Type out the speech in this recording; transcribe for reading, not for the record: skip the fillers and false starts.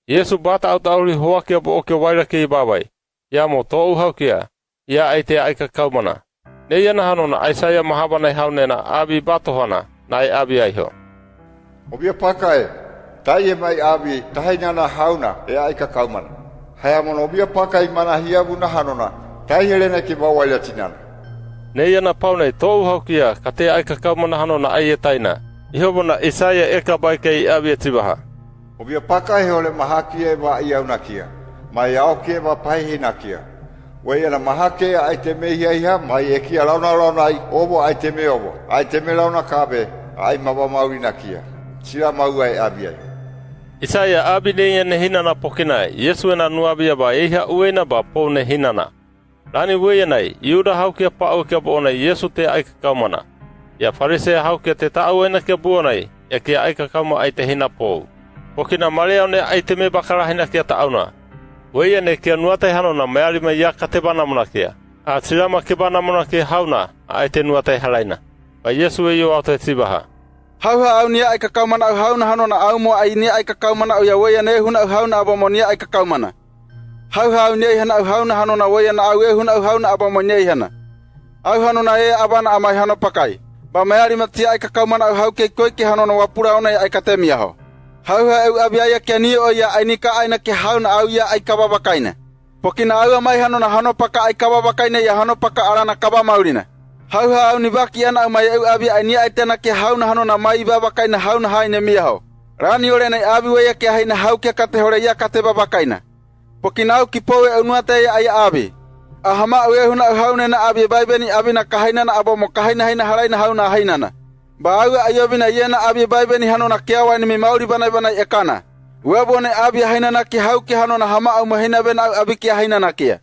Yesu bata au tauri hoa kia po o kia waira ki babai. Ia mo tō uhau kia. Ia ai te aika kaumana. Ne ia na hanona Aisaya mahabana haunena abi batohana na ai abi aiho. Obia pakai. Tai e mai abi tahainana hauna e aika kaumana. Haya mono obia pakai mana hiabu na hanona. Tai helena ki bawaila tinana. Ne ia na paunei tō uhau kia ka te aika kaumana hanona ai e taina. Iho bona Isaiah eka bai kei abi e tibaha. Obia pakai ole mahakia e ba iauna kia. Mai ao kia ba paihina kia. Wei ana mahake ai te mehi aiha mai e kia launa ai obo ai te me obo. Ai te me launa kabe ai mawa maurina kia. Sira mau ai abi ai. Isaiah abi ne ne hinana pokina Yesu ena nuabia ba eiha uena ba pone hinana. Lani wei nei Yuda haukia pa o kia bona Yesu te aika kaumana. Ya Farisea haukia te tau ena kia buonai e kia aika kauma ai te hina pou. Pokina malea ne ai te me bakara hina kia tauna. Wei ne kia nuatai hanona meari mai ia ka te banamona kia. A tirama ke banamona kia hauna ai te nuatai halaina. Ba Yesu e yo au te tibaha. Hauha au nia aika kaumana au hauna hanona au mo ai nia aika kaumana au ya wei ne huna au hauna abo nia aika kaumana. Hauha au nia hana au hauna hanona wei na au e huna au hauna abo nia hana. Au hanona e abana amai hano pakai. Ba meari matia aika kaumana au hau ke koiki hanona wapura ona aika te miaho. Hauha au abiaya kia ni o ia ainika aina ke hauna au ia ai kababakaina. Pokina au mai hanona hanopaka ai kababakaina ia hanopaka arana kaba maurina. Hauha au ni baki ana au mai au abia ai ni ai tena ke hauna hanona mai babakaina hauna haine miaho. Rani ore nei abi weia ke haina hau ke kate hore ia kate babakaina. Pokina au kipowe au nuate ia ai abi. Ahama au ehuna au haune na abi baibeni abina kahaina na abo mo kahaina haina haraina hauna hainana. Ba au ayobina yena abi baibeni hanona kiawa ni mi mauri banai ekana. Webone abi haina na ki hau ki hanona hama au mahina ben au abi ki haina na kia.